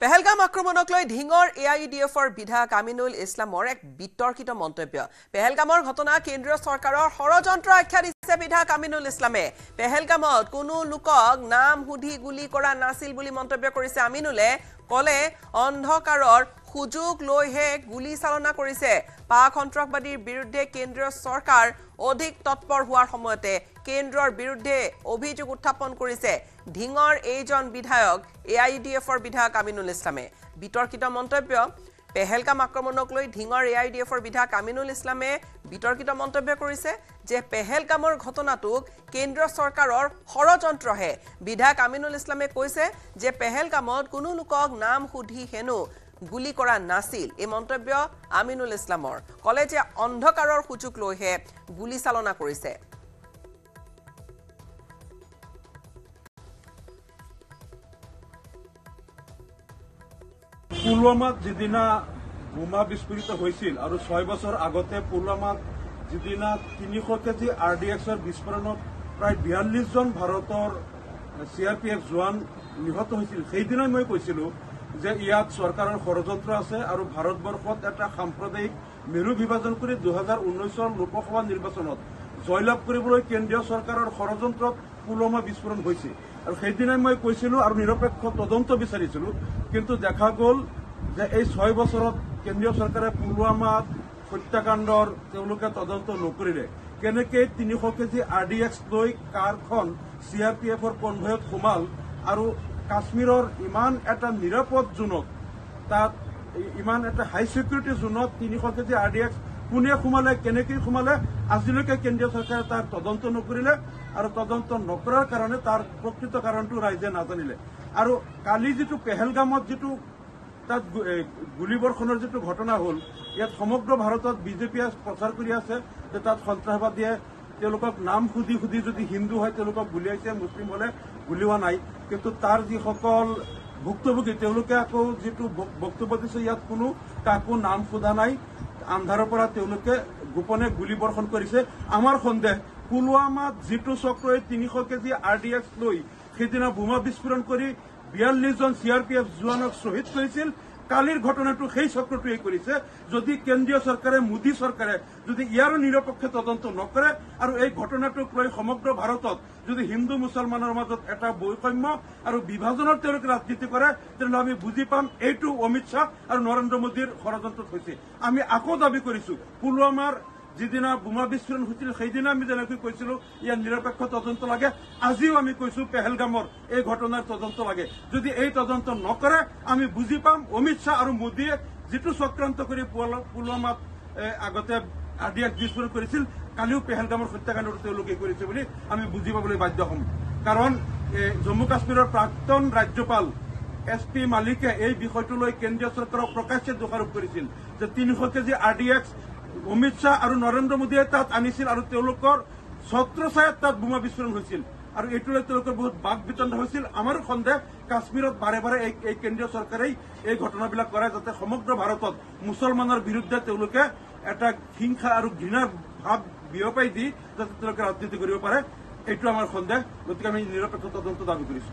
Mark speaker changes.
Speaker 1: পেহেলগাম আক্ৰমণক লৈ ঢিঙৰ এআইইউডিএফৰ বিধায়ক আমিনুল ইছলামৰ এক বিতৰ্কিত মন্তব্য। পেহেলগামৰ ঘটনা কেন্দ্ৰীয় চৰকাৰৰ ষড়যন্ত্ৰ আখ্যা দিছে বিধায়ক আমিনুল ইছলামে। পেহেলগামত কোনো লোকক নাম সুধি গুলি কৰা নাছিল বুলি মন্তব্য কৰিছে আমিনুলে। কলে অন্ধকাৰৰ সুযোগ লৈহে গুলি চালনা কৰিছে। পাক সন্ত্ৰাসবাদীৰ বিৰুদ্ধে কেন্দ্ৰীয় চৰকাৰ অধিক তৎপৰ হোৱাৰ সময়তে কেন্দ্ৰৰ বিৰুদ্ধে অভিযোগ উত্থাপন কৰিছে ঢিঙৰ এইজন বিধায়ক এআইইউডিএফৰ বিধায়ক আমিনুল ইছলামে। বিতৰ্কিত মন্তব্য। পেহেলগাম আক্ৰমণক লৈ ঢিঙৰ এআইইউডিএফৰ বিধায়ক আমিনুল ইছলামে বিতৰ্কিত মন্তব্য কৰিছে যে পেহেলগামৰ ঘটনাটোক কেন্দ্ৰীয় চৰকাৰৰ ষড়যন্ত্ৰহে। বিধায়ক আমিনুল ইছলামে কৈছে যে পেহেলগামত কোনো লোকক নাম সুধি হেনো গুলি কৰা নাছিল। এই মন্তব্য আমিনুল ইছলামৰ। কলে যে অন্ধকাৰৰ সুযোগ লৈহে গুলি চালনা কৰিছে।
Speaker 2: পুলৱামাত যিদিনা বোমা বিস্ফোৰিত হৈছিল আৰু 6 বছৰ আগতে পুলৱামাত যিদিনা 300 কেজি RDXৰ বিস্ফোৰণত প্ৰায় 42 জন ভাৰতৰ CRPF জোৱান নিহত হৈছিল, সেইদিনাই মই কৈছিলো যে ইয়াত চৰকাৰৰ ষড়যন্ত্ৰ আছে আৰু ভাৰতবৰ্ষত এটা সাম্প্ৰদায়িক মেৰু বিভাজন কৰি 2019 লোকসভা নিৰ্বাচনত জয়লাভ কৰিবলৈ কেন্দ্ৰীয় চৰকাৰৰ ষড়যন্ত্ৰত পুলৱামা বিস্ফোৰণ হৈছিল। আৰু সেইদিনাই মই কৈছিলো আৰু নিৰপেক্ষ তদন্ত বিচাৰিছিলো, কিন্তু দেখা গ'ল যে এই 6 বছৰত কেন্দ্ৰীয় চৰকাৰে পুলৱামাত হত্যাকাণ্ডৰ তেওঁলোকে তদন্ত নকৰিলে। কেনেকৈ 300 কেজি RDX লৈ কাৰখন CRPFৰ কনভয়ত সোমাল আৰু কাশ্মীৰৰ ইমান এটা নিৰাপদ জোনত, তাত ইমান এটা হাই চিকিউৰিটি জোনত 300 কেজি RDX কোনে সোমালে, কেনেকৈ সোমালে, আজিলৈকে কেন্দ্ৰীয় চৰকাৰে তাৰ তদন্ত নকৰিলে আৰু তদন্ত নকৰাৰ কাৰণে তাৰ প্ৰকৃত কাৰণটো ৰাইজে নাজানিলে। আৰু কালি যিটো পেহেলগামত যিটো তাত গুলীবৰ্ষণৰ যিটো ঘটনা হ'ল, ইয়াত সমগ্ৰ ভাৰতত বিজেপিয়ে প্ৰচাৰ কৰি আছে যে তাত সন্ত্ৰাসবাদীয়ে তেওঁলোকক নাম সুধি সুধি যদি হিন্দু হয় তেওঁলোকক গুলিয়াইছে, মুছলিম হলে গুলিওৱা নাই। কিন্তু তাৰ যিসকল ভুক্তভোগী তেওঁলোকে আকৌ যিটো বক্তব্য দিছে, ইয়াত কোনো কাকো নাম সোধা নাই, আন্ধাৰৰ পৰা তেওঁলোকে গোপনে গুলীবৰ্ষণ কৰিছে। আমাৰ সন্দেহ পুলৱামাত যিটো চক্ৰই 300 কেজি RDX লৈ সেইদিনা বোমা বিস্ফোৰণ কৰি 42 জন CRPF জোৱানক শ্বহীদ কৰিছিল, কালিৰ ঘটনাটো সেই চক্ৰটোৱে কৰিছে। যদি কেন্দ্ৰীয় চৰকাৰে, মোদী চৰকাৰে যদি ইয়াৰো নিৰপেক্ষ তদন্ত নকৰে আৰু এই ঘটনাটোক লৈ সমগ্ৰ ভাৰতত যদি হিন্দু মুছলমানৰ মাজত এটা বৈষম্য আৰু বিভাজনৰ তেওঁলোকে ৰাজনীতি কৰে, তেনেহ'লে আমি বুজি পাম এইটো অমিত শ্বাহ আৰু নৰেন্দ্ৰ মোদীৰ ষড়যন্ত্ৰত হৈছে। আমি আকৌ দাবী কৰিছো, পুলৱামাৰ যিদিনা বোমা বিস্ফোৰণ হৈছিল সেইদিনা আমি যেনেকৈ কৈছিলো ইয়াৰ নিৰপেক্ষ তদন্ত লাগে, আজিও আমি কৈছো পেহেলগামৰ এই ঘটনাৰ তদন্ত লাগে। যদি এই তদন্ত নকৰে আমি বুজি পাম অমিত শ্বাহ আৰু মোদীয়ে যিটো চক্ৰান্ত কৰি পুলৱামাত আগতে RDX বিস্ফোৰণ কৰিছিল, কালিও পেহেলগামৰ হত্যাকাণ্ডটো তেওঁলোকে কৰিছে বুলি আমি বুজি পাবলৈ বাধ্য হ'ম। কাৰণ জম্মু কাশ্মীৰৰ প্ৰাক্তন ৰাজ্যপাল SP মালিকে এই বিষয়টো লৈ কেন্দ্ৰীয় চৰকাৰক প্ৰকাশ্যে দোষাৰোপ কৰিছিল যে 300 কেজি RDX অমিত শ্বাহ আৰু নৰেন্দ্ৰ মোদীয়ে তাত আনিছিল আৰু তেওঁলোকৰ ছত্ৰছায়াত তাত বোমা বিস্ফোৰণ হৈছিল আৰু এইটোলৈ তেওঁলোকৰ বহুত বাক বিতণ্ড হৈছিল। আমাৰো সন্দেহ কাশ্মীৰত বাৰে বাৰে এই কেন্দ্ৰীয় চৰকাৰেই এই ঘটনাবিলাক কৰে যাতে সমগ্ৰ ভাৰতত মুছলমানৰ বিৰুদ্ধে তেওঁলোকে এটা হিংসা আৰু ঘৃণাৰ ভাৱ বিয়পাই দি যাতে তেওঁলোকে ৰাজনীতি কৰিব পাৰে, এইটো আমাৰ সন্দেহ। গতিকে আমি নিৰপেক্ষ তদন্ত দাবী কৰিছো।